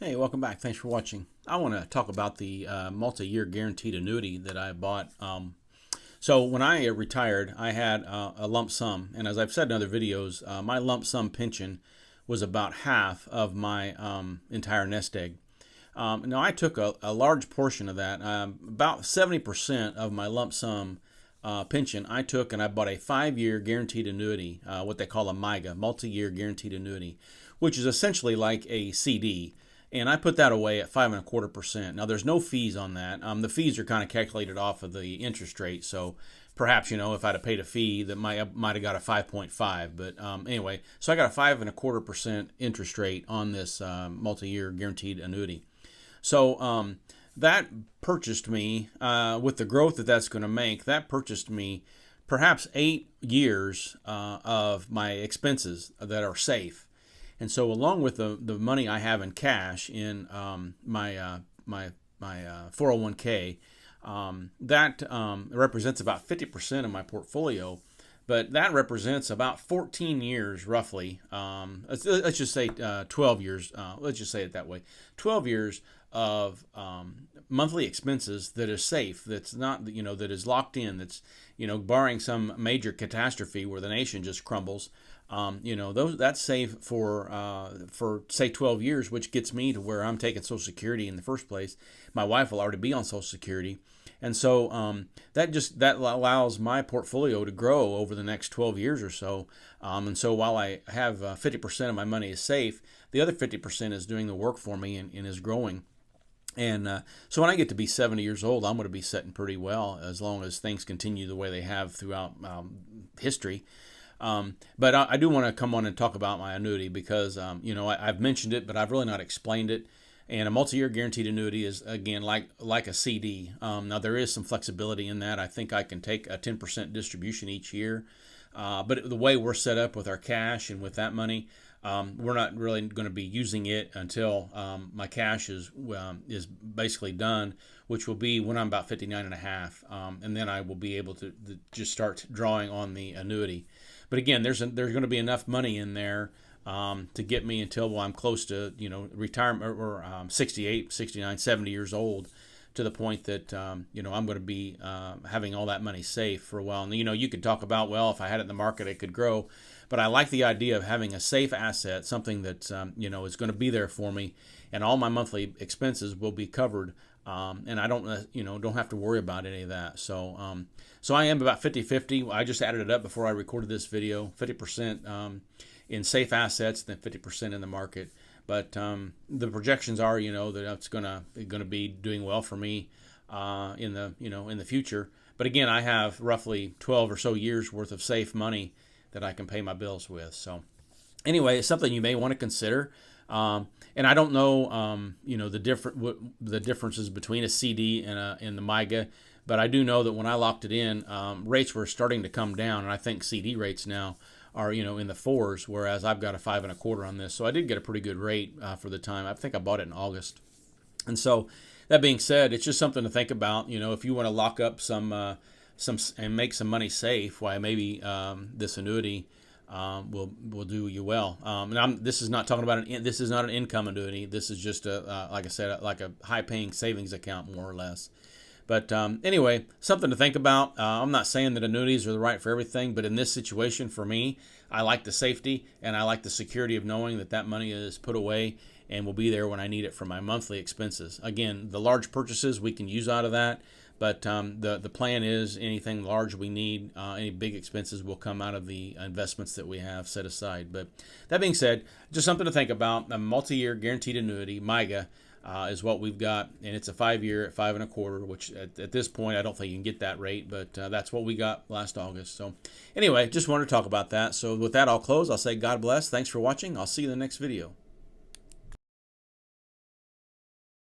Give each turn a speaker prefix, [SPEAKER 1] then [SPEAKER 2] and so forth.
[SPEAKER 1] Hey, welcome back. Thanks for watching. I want to talk about the multi-year guaranteed annuity that I bought. So when I retired, I had a lump sum, and as I've said in other videos, my lump sum pension was about half of my entire nest egg. Now I took a large portion of that, about 70% of my lump sum pension. I took and I bought a 5-year guaranteed annuity, what they call a MYGA, multi-year guaranteed annuity, which is essentially like a CD. And I put that away at 5.25%. Now there's no fees on that. The fees are kind of calculated off of the interest rate. So perhaps, if I'd have paid a fee, that might have got a 5.5. But anyway, so I got a 5.25% interest rate on this multi-year guaranteed annuity. So that purchased me, with the growth that that's going to make, that purchased me perhaps 8 years of my expenses that are safe. And so, along with the money I have in cash in my 401k, that represents about 50% of my portfolio. But that represents about 14 years, roughly. Let's just say 12 years. Let's just say it that way. 12 years of monthly expenses that is safe. That's not, that is locked in. That's, barring some major catastrophe where the nation just crumbles. That's safe for say 12 years, which gets me to where I'm taking Social Security in the first place. My wife will already be on Social Security. And so that allows my portfolio to grow over the next 12 years or so. And so while I have 50% of my money is safe, the other 50% is doing the work for me and is growing. And so when I get to be 70 years old, I'm going to be sitting pretty well as long as things continue the way they have throughout history. But I do want to come on and talk about my annuity because, I've mentioned it, but I've really not explained it. And a multi-year guaranteed annuity is, again, like a CD. Now, there is some flexibility in that. I think I can take a 10% distribution each year. But the way we're set up with our cash and with that money, we're not really going to be using it until my cash is basically done, which will be when I'm about 59 and a half. And then I will be able to just start drawing on the annuity. But again, there's going to be enough money in there to get me until I'm close to retirement or 68, 69, 70 years old, to the point that I'm going to be having all that money safe for a while. And you could talk about, well, if I had it in the market, it could grow. But I like the idea of having a safe asset, something that is going to be there for me, and all my monthly expenses will be covered. And I don't have to worry about any of that. So I am about 50-50. I just added it up before I recorded this video. 50% in safe assets, then 50% in the market. But the projections are, that it's gonna be doing well for me in the future. But again, I have roughly 12 or so years worth of safe money that I can pay my bills with. So anyway, it's something you may want to consider. And I don't know, the differences between a CD and the MYGA, but I do know that when I locked it in, rates were starting to come down, and I think CD rates now are in the 4s, whereas I've got a 5.25 on this. So I did get a pretty good rate for the time. I think I bought it in August. And so that being said, it's just something to think about. If you want to lock up some and make some money safe, why maybe this annuity will do you well. And this is not talking about this is not an income annuity. This is just like I said, like a high-paying savings account, more or less. But anyway, something to think about. I'm not saying that annuities are the right for everything, but in this situation, for me, I like the safety and I like the security of knowing that money is put away and will be there when I need it for my monthly expenses. Again, the large purchases we can use out of that, but the plan is anything large we need, any big expenses will come out of the investments that we have set aside. But that being said, just something to think about. A multi-year guaranteed annuity, MYGA, is what we've got, and it's a 5-year at 5.25, which at this point I don't think you can get that rate, but that's what we got last August. So anyway, just wanted to talk about that. So with that, I'll close. I'll say God bless. Thanks for watching. I'll see you in the next video.